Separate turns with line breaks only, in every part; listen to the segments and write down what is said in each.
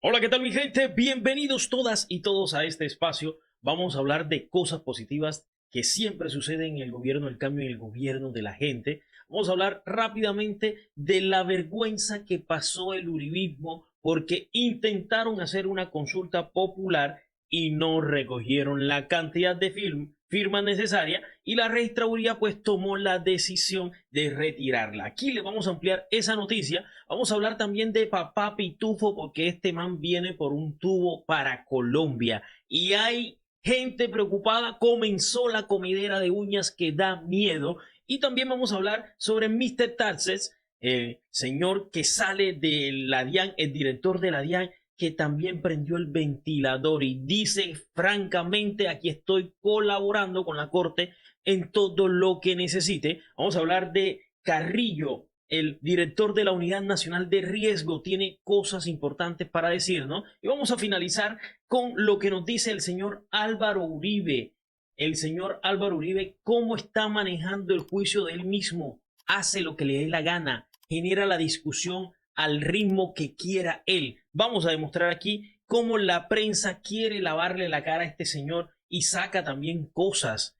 Hola, ¿qué tal mi gente? Bienvenidos todas y todos a este espacio. Vamos a hablar de cosas positivas que siempre suceden en el gobierno del cambio y en el gobierno de la gente. Vamos a hablar rápidamente de la vergüenza que pasó el uribismo porque intentaron hacer una consulta popular y no recogieron la cantidad de firmas necesaria y la registraduría pues tomó la decisión de retirarla. Aquí le vamos a ampliar esa noticia. Vamos a hablar también de Papá Pitufo porque este man viene por un tubo para Colombia y hay gente preocupada. Comenzó la comidera de uñas que da miedo. Y también vamos a hablar sobre Mr. Tarses, el señor que sale de la DIAN, el director de la DIAN, que también prendió el ventilador y dice francamente: aquí estoy colaborando con la corte en todo lo que necesite. Vamos a hablar de Carrillo, el director de la Unidad Nacional de Riesgo, tiene cosas importantes para decir, ¿no? Y vamos a finalizar con lo que nos dice el señor Álvaro Uribe. El señor Álvaro Uribe, cómo está manejando el juicio de él mismo, hace lo que le dé la gana, genera la discusión al ritmo que quiera él. Vamos a demostrar aquí cómo la prensa quiere lavarle la cara a este señor y saca también cosas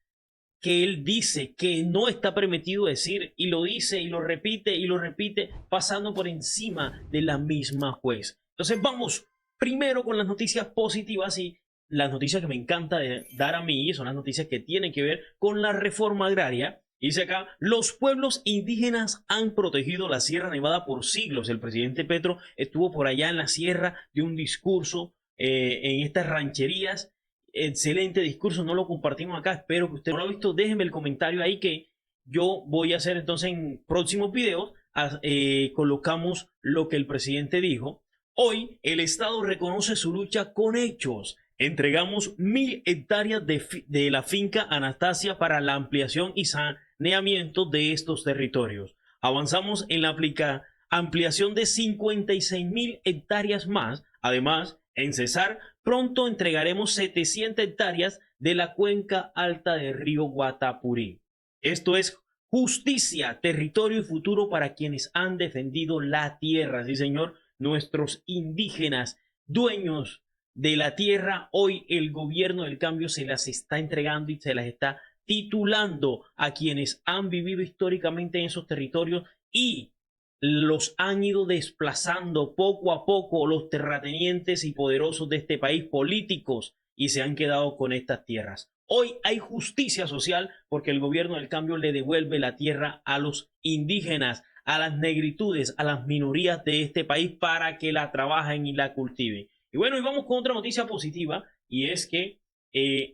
que él dice que no está permitido decir, y lo dice y lo repite, pasando por encima de la misma juez. Entonces vamos primero con las noticias positivas, y las noticias que me encanta dar a mí son las noticias que tienen que ver con la reforma agraria. Dice acá: los pueblos indígenas han protegido la Sierra Nevada por siglos. El presidente Petro estuvo por allá en la sierra de un discurso en estas rancherías. Excelente discurso, no lo compartimos acá. Espero que usted no lo ha visto. Déjenme el comentario ahí, que yo voy a hacer entonces en próximos videos. Colocamos lo que el presidente dijo. Hoy el Estado reconoce su lucha con hechos. Entregamos 1000 hectáreas de la finca Anastasia para la ampliación y saneamiento de estos territorios. Avanzamos en la ampliación de 56.000 hectáreas más. Además, en Cesar pronto entregaremos 700 hectáreas de la cuenca alta del río Guatapurí. Esto es justicia, territorio y futuro para quienes han defendido la tierra. Sí, señor, nuestros indígenas, dueños de la tierra, hoy el gobierno del cambio se las está entregando y se las está titulando a quienes han vivido históricamente en esos territorios y los han ido desplazando poco a poco los terratenientes y poderosos de este país, políticos, y se han quedado con estas tierras. Hoy hay justicia social porque el gobierno del cambio le devuelve la tierra a los indígenas, a las negritudes, a las minorías de este país para que la trabajen y la cultiven. Y bueno, y vamos con otra noticia positiva, y es que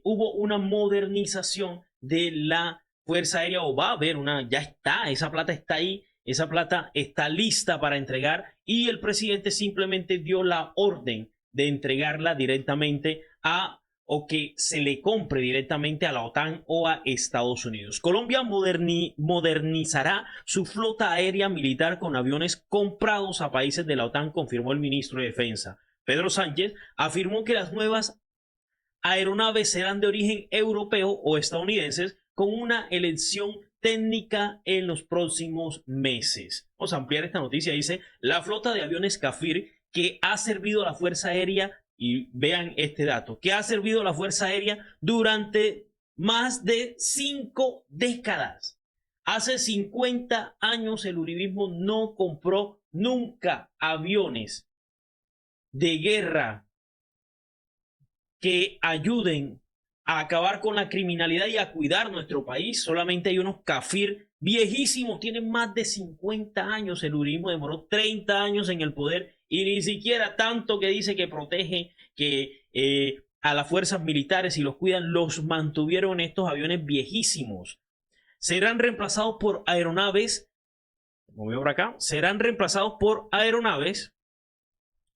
hubo una modernización de la Fuerza Aérea, o va a haber una, ya está, esa plata está ahí. Esa plata está lista para entregar y el presidente simplemente dio la orden de entregarla directamente o que se le compre directamente a la OTAN o a Estados Unidos. Colombia modernizará su flota aérea militar con aviones comprados a países de la OTAN, confirmó el ministro de Defensa. Pedro Sánchez afirmó que las nuevas aeronaves serán de origen europeo o estadounidenses con una elección técnica en los próximos meses. Vamos a ampliar esta noticia. Dice: la flota de aviones Kafir que ha servido a la Fuerza Aérea, y vean este dato, que ha servido a la Fuerza Aérea durante más de 5 décadas. Hace 50 años el uribismo no compró nunca aviones de guerra que ayuden a acabar con la criminalidad y a cuidar nuestro país. Solamente hay unos Kafir viejísimos, tienen más de 50 años. El uribismo demoró 30 años en el poder y ni siquiera tanto que dice que protege a las fuerzas militares y los cuidan, los mantuvieron en estos aviones viejísimos. Serán reemplazados por aeronaves, como veo por acá, serán reemplazados por aeronaves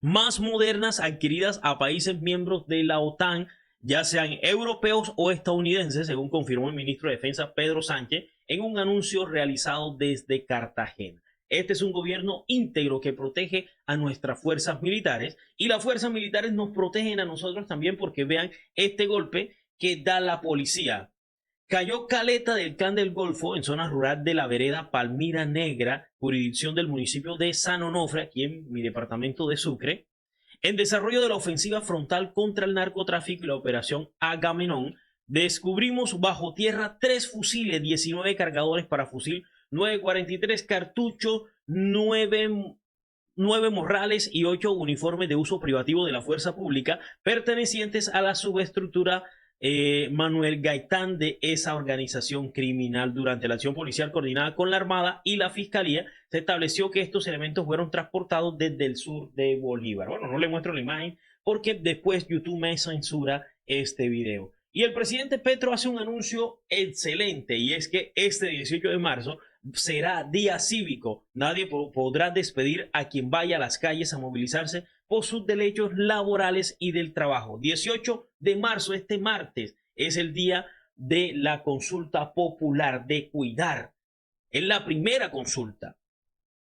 más modernas adquiridas a países miembros de la OTAN, ya sean europeos o estadounidenses, según confirmó el ministro de Defensa Pedro Sánchez en un anuncio realizado desde Cartagena. Este es un gobierno íntegro que protege a nuestras fuerzas militares, y las fuerzas militares nos protegen a nosotros también, porque vean este golpe que da la policía. Cayó caleta del Clan del Golfo en zona rural de la vereda Palmira Negra, jurisdicción del municipio de San Onofre, aquí en mi departamento de Sucre. En desarrollo de la ofensiva frontal contra el narcotráfico y la operación Agamenón, descubrimos bajo tierra 3 fusiles, 19 cargadores para fusil, 943 cartuchos, 9 morrales y 8 uniformes de uso privativo de la fuerza pública pertenecientes a la subestructura Manuel Gaitán de esa organización criminal. Durante la acción policial coordinada con la Armada y la Fiscalía, se estableció que estos elementos fueron transportados desde el sur de Bolívar. Bueno, no le muestro la imagen porque después YouTube me censura este video. Y el presidente Petro hace un anuncio excelente, y es que este 18 de marzo será día cívico. Nadie podrá despedir a quien vaya a las calles a movilizarse por sus derechos laborales y del trabajo. 18 de marzo, este martes, es el día de la consulta popular, de cuidar. Es la primera consulta.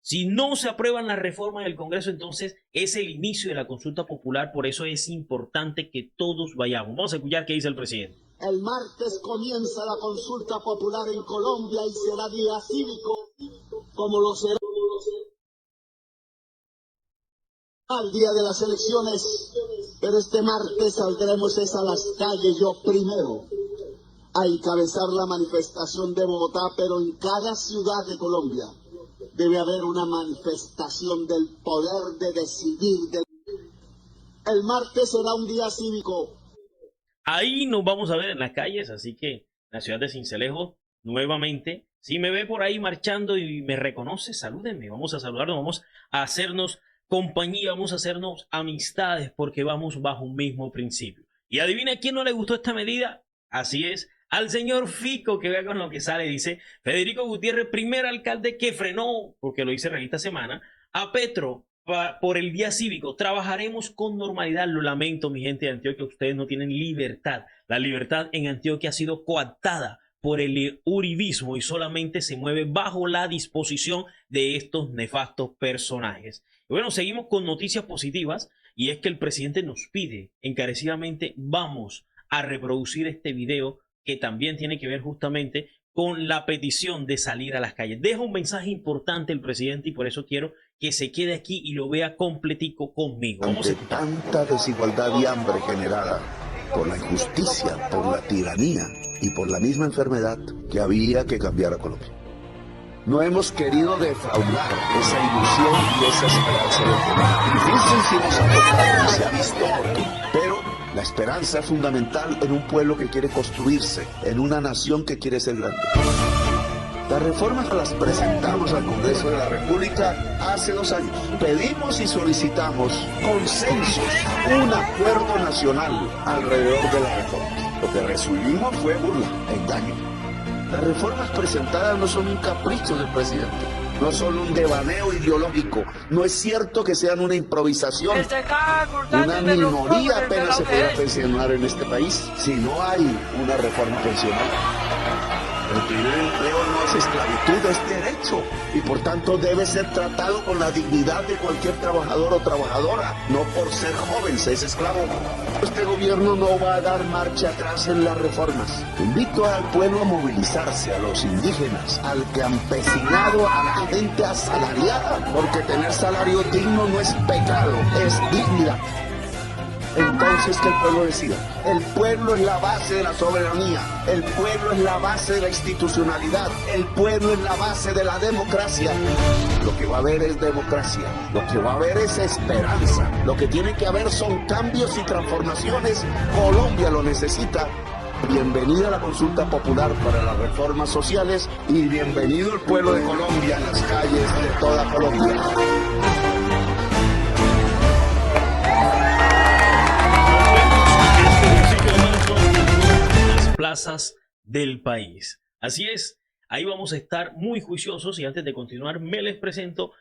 Si no se aprueban las reformas del Congreso, entonces es el inicio de la consulta popular. Por eso es importante que todos vayamos. Vamos a escuchar qué dice el presidente.
El martes comienza la consulta popular en Colombia y será día cívico, como lo será al día de las elecciones. Pero este martes saldremos a las calles, yo primero, a encabezar la manifestación de Bogotá, pero en cada ciudad de Colombia debe haber una manifestación del poder de decidir. El martes será un día cívico.
Ahí nos vamos a ver en las calles, así que en la ciudad de Sincelejo, nuevamente, si me ve por ahí marchando y me reconoce, salúdenme, vamos a saludarnos, vamos a hacernos compañía, vamos a hacernos amistades, porque vamos bajo un mismo principio. Y adivina quién no le gustó esta medida, así es, al señor Fico, que vea con lo que sale, dice Federico Gutiérrez, primer alcalde que frenó, porque lo hice esta semana, a Petro por el día cívico. Trabajaremos con normalidad. Lo lamento, mi gente de Antioquia, ustedes no tienen libertad. La libertad en Antioquia ha sido coartada por el uribismo y solamente se mueve bajo la disposición de estos nefastos personajes. Y bueno, seguimos con noticias positivas, y es que el presidente nos pide encarecidamente, vamos a reproducir este video que también tiene que ver justamente con la petición de salir a las calles. Deja un mensaje importante el presidente, y por eso quiero que se quede aquí y lo vea completico conmigo.
Ante tanta desigualdad y hambre generada por la injusticia, por la tiranía y por la misma enfermedad, que había que cambiar a Colombia. No hemos querido defraudar esa ilusión y esa esperanza del pueblo. Dicen si nos ha tocado y se ha visto oportuno, pero la esperanza es fundamental en un pueblo que quiere construirse, en una nación que quiere ser grande. Las reformas las presentamos al Congreso de la República hace 2 años. Pedimos y solicitamos consensos, un acuerdo nacional alrededor de las reformas. Lo que recibimos fue burla, engaño. Las reformas presentadas no son un capricho del presidente, no son un devaneo ideológico. No es cierto que sean una improvisación. Una minoría apenas se podrá pensionar en este país si no hay una reforma pensional. El primer empleo no es esclavitud, es derecho, y por tanto debe ser tratado con la dignidad de cualquier trabajador o trabajadora, no por ser joven se es esclavo. Este gobierno no va a dar marcha atrás en las reformas. Invito al pueblo a movilizarse, a los indígenas, al campesinado, a la gente asalariada, porque tener salario digno no es pecado, es dignidad. Entonces que el pueblo decida. El pueblo es la base de la soberanía, el pueblo es la base de la institucionalidad, el pueblo es la base de la democracia. Lo que va a haber es democracia, lo que va a haber es esperanza, lo que tiene que haber son cambios y transformaciones. Colombia lo necesita. Bienvenida a la consulta popular para las reformas sociales y bienvenido el pueblo de Colombia en las calles de toda Colombia.
Plazas del país. Así es, ahí vamos a estar muy juiciosos, y antes de continuar me les presento.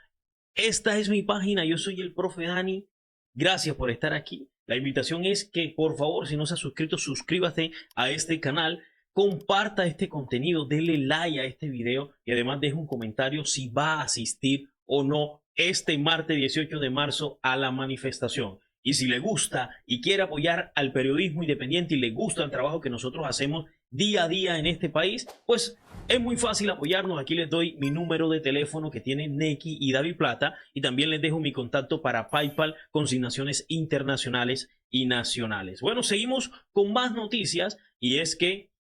Esta es mi página, yo soy el profe Dani. Gracias por estar aquí. La invitación es que por favor, si no se ha suscrito, suscríbase a este canal, comparta este contenido, denle like a este video y además deje un comentario si va a asistir o no este martes 18 de marzo a la manifestación. Y si le gusta y quiere apoyar al periodismo independiente y le gusta el trabajo que nosotros hacemos día a día en este país, pues es muy fácil apoyarnos. Aquí les doy mi número de teléfono que tiene Neki y David Plata, y también les dejo mi contacto para PayPal, consignaciones internacionales y nacionales. Bueno, seguimos con más noticias, y es que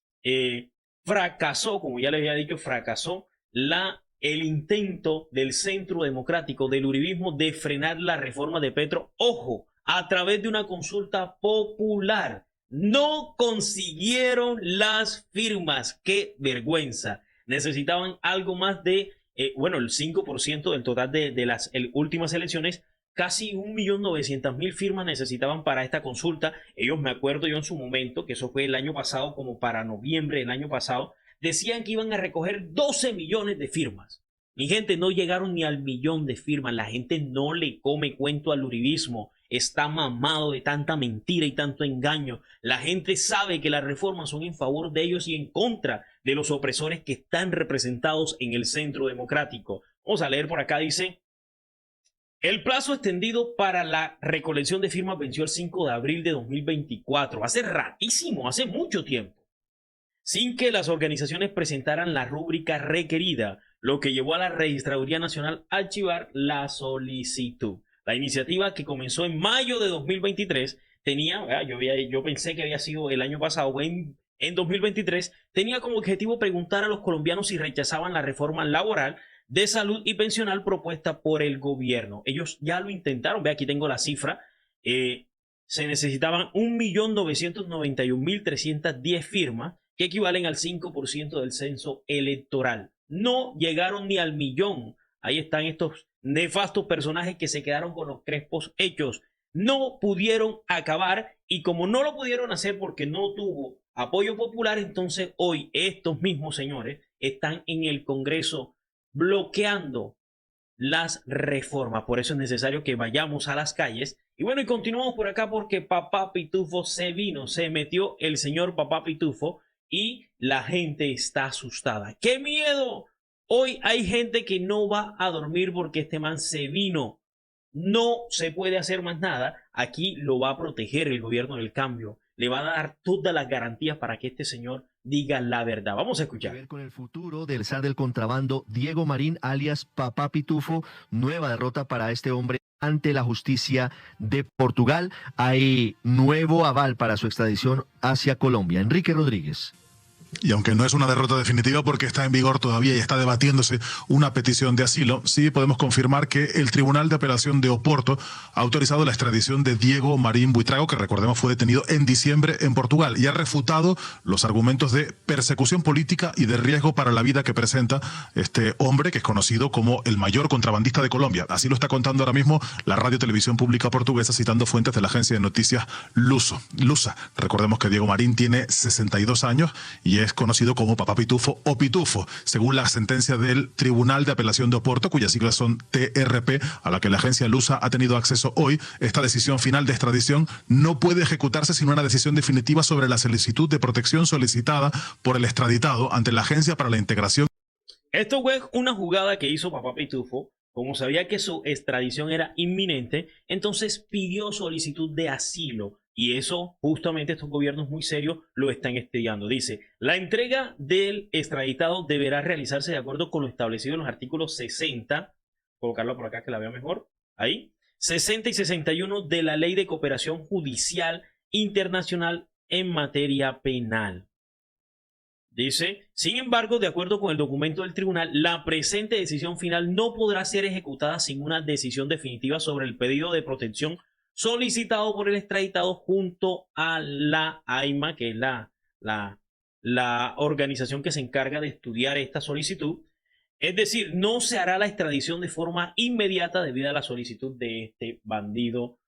fracasó, como ya les había dicho, fracasó el intento del Centro Democrático del Uribismo de frenar la reforma de Petro. Ojo, a través de una consulta popular. No consiguieron las firmas. ¡Qué vergüenza! Necesitaban algo más de, el 5% del total de las últimas elecciones. Casi 1.900.000 firmas necesitaban para esta consulta. Ellos, me acuerdo yo en su momento, que eso fue el año pasado, como para noviembre del año pasado, decían que iban a recoger 12 millones de firmas. Mi gente, no llegaron ni al millón de firmas. La gente no le come cuento al uribismo. Está mamado de tanta mentira y tanto engaño. La gente sabe que las reformas son en favor de ellos y en contra de los opresores que están representados en el Centro Democrático. Vamos a leer por acá, dice: el plazo extendido para la recolección de firmas venció el 5 de abril de 2024. Hace ratísimo, hace mucho tiempo, sin que las organizaciones presentaran la rúbrica requerida, lo que llevó a la Registraduría Nacional a archivar la solicitud. La iniciativa, que comenzó en mayo de 2023, tenía, yo pensé que había sido el año pasado, en 2023, tenía como objetivo preguntar a los colombianos si rechazaban la reforma laboral, de salud y pensional propuesta por el gobierno. Ellos ya lo intentaron, aquí tengo la cifra, se necesitaban 1.991.310 firmas, que equivalen al 5% del censo electoral. No llegaron ni al millón. Ahí están estos nefastos personajes que se quedaron con los crespos hechos. No pudieron acabar, y como no lo pudieron hacer porque no tuvo apoyo popular, entonces hoy estos mismos señores están en el Congreso bloqueando las reformas. Por eso es necesario que vayamos a las calles. Y bueno, y continuamos por acá porque Papá Pitufo se metió el señor Papá Pitufo, y la gente está asustada. ¡Qué miedo! Hoy hay gente que no va a dormir porque este man se vino. No se puede hacer más nada. Aquí lo va a proteger el gobierno del cambio. Le va a dar todas las garantías para que este señor diga la verdad. Vamos a escuchar.
Ver con el futuro del zar del contrabando, Diego Marín, alias Papá Pitufo. Nueva derrota para este hombre ante la justicia de Portugal. Hay nuevo aval para su extradición hacia Colombia. Enrique Rodríguez.
Y aunque no es una derrota definitiva porque está en vigor todavía y está debatiéndose una petición de asilo, sí podemos confirmar que el Tribunal de Apelación de Oporto ha autorizado la extradición de Diego Marín Buitrago, que recordemos fue detenido en diciembre en Portugal, y ha refutado los argumentos de persecución política y de riesgo para la vida que presenta este hombre, que es conocido como el mayor contrabandista de Colombia. Así lo está contando ahora mismo la Radio Televisión Pública Portuguesa, citando fuentes de la agencia de noticias Lusa. Recordemos que Diego Marín tiene 62 años y es conocido como Papá Pitufo o Pitufo, según la sentencia del Tribunal de Apelación de Oporto, cuyas siglas son TRP, a la que la agencia Lusa ha tenido acceso hoy. Esta decisión final de extradición no puede ejecutarse sin una decisión definitiva sobre la solicitud de protección solicitada por el extraditado ante la Agencia para la Integración.
Esto fue una jugada que hizo Papá Pitufo. Como sabía que su extradición era inminente, entonces pidió solicitud de asilo. Y eso, justamente, estos gobiernos muy serios lo están estudiando. Dice: la entrega del extraditado deberá realizarse de acuerdo con lo establecido en los artículos 60, colocarlo por acá que la vea mejor, ahí, 60 y 61 de la Ley de Cooperación Judicial Internacional en materia penal. Dice: sin embargo, de acuerdo con el documento del tribunal, la presente decisión final no podrá ser ejecutada sin una decisión definitiva sobre el pedido de protección solicitado por el extraditado junto a la AIMA, que es la organización que se encarga de estudiar esta solicitud. Es decir, no se hará la extradición de forma inmediata debido a la solicitud de este bandido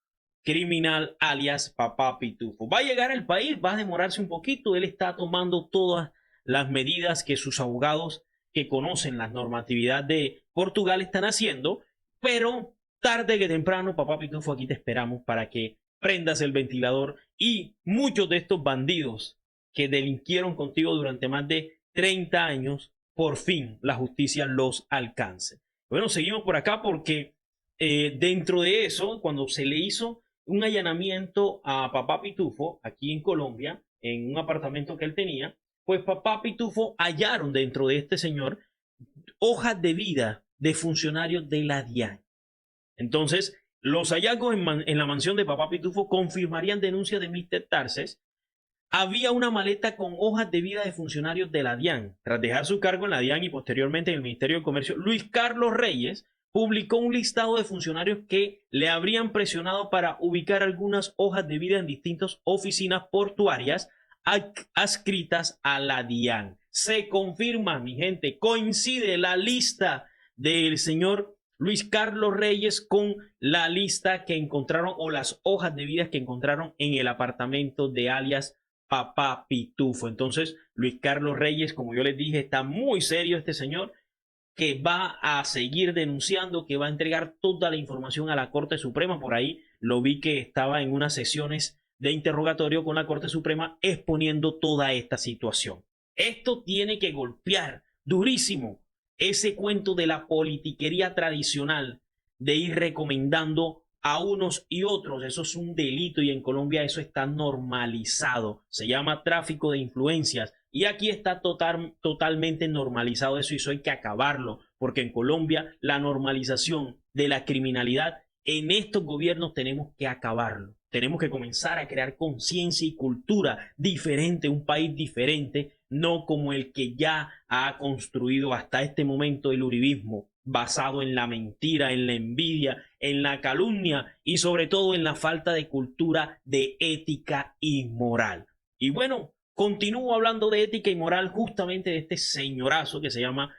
criminal alias Papá Pitufo. Va a llegar al país, va a demorarse un poquito. Él está tomando todas las medidas que sus abogados, que conocen la normatividad de Portugal, están haciendo, pero tarde que temprano, Papá Pitufo, aquí te esperamos para que prendas el ventilador y muchos de estos bandidos que delinquieron contigo durante más de 30 años, por fin la justicia los alcance. Bueno, seguimos por acá porque dentro de eso, cuando se le hizo un allanamiento a Papá Pitufo aquí en Colombia, en un apartamento que él tenía. Pues Papá Pitufo hallaron dentro de este señor hojas de vida de funcionarios de la DIAN. Entonces, los hallazgos en la mansión de Papá Pitufo confirmarían denuncias de Mr. Tarses. Había una maleta con hojas de vida de funcionarios de la DIAN. Tras dejar su cargo en la DIAN y posteriormente en el Ministerio de Comercio, Luis Carlos Reyes publicó un listado de funcionarios que le habrían presionado para ubicar algunas hojas de vida en distintas oficinas portuarias adscritas a la DIAN. Se confirma, mi gente, coincide la lista del señor Luis Carlos Reyes con la lista que encontraron o las hojas de vida que encontraron en el apartamento de alias Papá Pitufo. Entonces, Luis Carlos Reyes, como yo les dije, está muy serio este señor, que va a seguir denunciando, que va a entregar toda la información a la Corte Suprema. Por ahí lo vi que estaba en unas sesiones de interrogatorio con la Corte Suprema exponiendo toda esta situación. Esto tiene que golpear durísimo ese cuento de la politiquería tradicional de ir recomendando a unos y otros. Eso es un delito y en Colombia eso está normalizado. Se llama tráfico de influencias y aquí está totalmente normalizado eso y eso hay que acabarlo, porque en Colombia la normalización de la criminalidad en estos gobiernos tenemos que acabarlo. Tenemos que comenzar a crear conciencia y cultura diferente, un país diferente, no como el que ya ha construido hasta este momento el uribismo, basado en la mentira, en la envidia, en la calumnia y sobre todo en la falta de cultura de ética y moral. Y bueno, continúo hablando de ética y moral justamente de este señorazo que se llama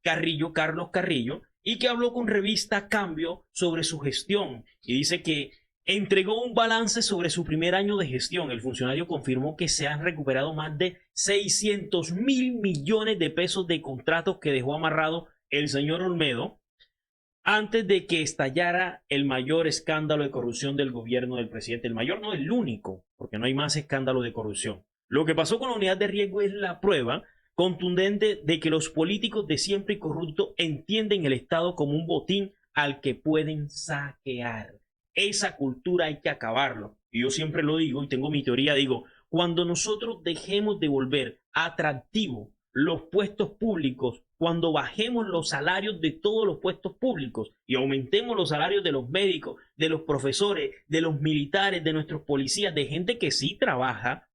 Carrillo, Carlos Carrillo, y que habló con revista Cambio sobre su gestión y dice que entregó un balance sobre su primer año de gestión. El funcionario confirmó que se han recuperado más de 600.000 millones de pesos de contratos que dejó amarrado el señor Olmedo antes de que estallara el mayor escándalo de corrupción del gobierno del presidente. El mayor no, el único, porque no hay más escándalo de corrupción. Lo que pasó con la unidad de riesgo es la prueba contundente de que los políticos de siempre y corruptos entienden el Estado como un botín al que pueden saquear. Esa cultura hay que acabarlo. Y yo siempre lo digo y tengo mi teoría, digo, cuando nosotros dejemos de volver atractivos los puestos públicos, cuando bajemos los salarios de todos los puestos públicos y aumentemos los salarios de los médicos, de los profesores, de los militares, de nuestros policías, de gente que sí trabaja,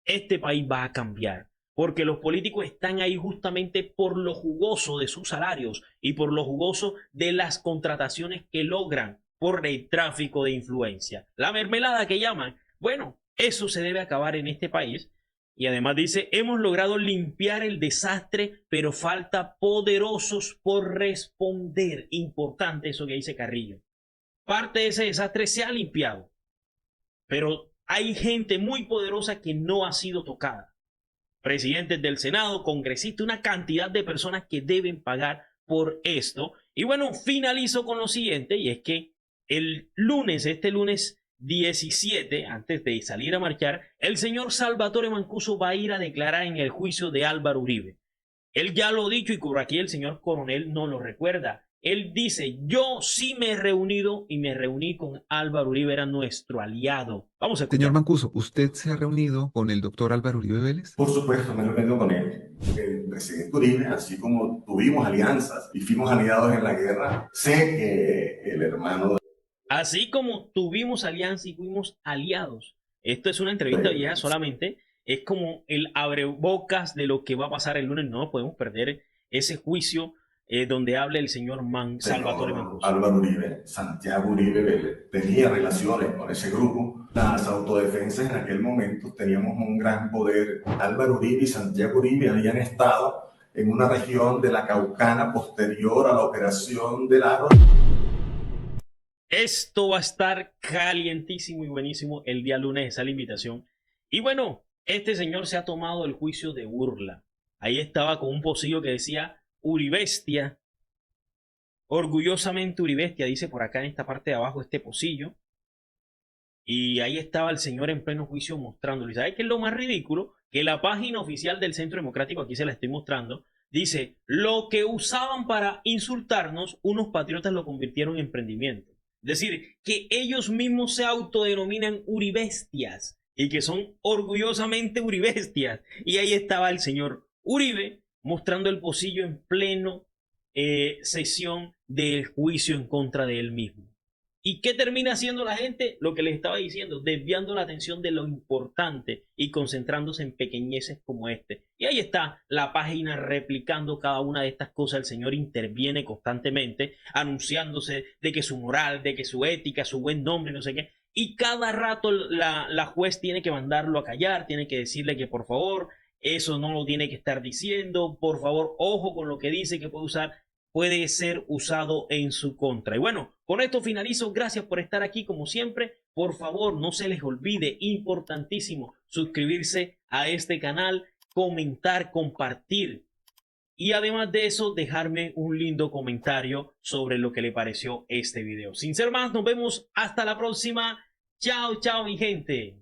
este país va a cambiar. Porque los políticos están ahí justamente por lo jugoso de sus salarios y por lo jugoso de las contrataciones que logran por el tráfico de influencia. La mermelada que llaman. Bueno, eso se debe acabar en este país. Y además dice, hemos logrado limpiar el desastre, pero falta poderosos por responder. Importante eso que dice Carrillo. Parte de ese desastre se ha limpiado, pero hay gente muy poderosa que no ha sido tocada. Presidentes del Senado, congresistas, una cantidad de personas que deben pagar por esto. Y bueno, finalizo con lo siguiente, y es que el lunes, este lunes 17, antes de salir a marchar, el señor Salvatore Mancuso va a ir a declarar en el juicio de Álvaro Uribe. Él ya lo ha dicho y por aquí el señor coronel no lo recuerda. Él dice, yo sí me he reunido y me reuní con Álvaro Uribe, era nuestro aliado. Vamos a escuchar.
Señor Mancuso, ¿usted se ha reunido con el doctor Álvaro Uribe Vélez?
Por supuesto, me he reunido con él. El presidente Uribe, así como tuvimos alianzas y fuimos aliados en la guerra, sé que el hermano...
Así como tuvimos alianza y fuimos aliados. Esto es una entrevista vieja solamente. Es como el abrebocas de lo que va a pasar el lunes. No podemos perder ese juicio donde habla el señor Salvatore Mancuso.
Álvaro Uribe, Santiago Uribe Vélez, tenía relaciones con ese grupo. Las autodefensas en aquel momento teníamos un gran poder. Álvaro Uribe y Santiago Uribe habían estado en una región de la Caucana posterior a la operación del Aro.
Esto va a estar calientísimo y buenísimo el día lunes, esa es la invitación. Y bueno, este señor se ha tomado el juicio de burla. Ahí estaba con un pocillo que decía Uribestia, orgullosamente Uribestia, dice por acá en esta parte de abajo este pocillo. Y ahí estaba el señor en pleno juicio mostrándolo. ¿Y sabe qué es lo más ridículo? Que la página oficial del Centro Democrático, aquí se la estoy mostrando, dice, lo que usaban para insultarnos, unos patriotas lo convirtieron en emprendimiento. Es decir, que ellos mismos se autodenominan uribestias y que son orgullosamente uribestias. Y ahí estaba el señor Uribe mostrando el pocillo en pleno sesión del juicio en contra de él mismo. ¿Y qué termina haciendo la gente? Lo que les estaba diciendo, desviando la atención de lo importante y concentrándose en pequeñeces como este. Y ahí está la página replicando cada una de estas cosas. El señor interviene constantemente, anunciándose de que su moral, de que su ética, su buen nombre, no sé qué. Y cada rato la juez tiene que mandarlo a callar, tiene que decirle que por favor, eso no lo tiene que estar diciendo, por favor, ojo con lo que dice que puede ser usado en su contra. Y bueno, con esto finalizo. Gracias por estar aquí como siempre. Por favor, no se les olvide, importantísimo, suscribirse a este canal, comentar, compartir. Y además de eso, dejarme un lindo comentario sobre lo que le pareció este video. Sin ser más, nos vemos hasta la próxima. Chao, chao, mi gente.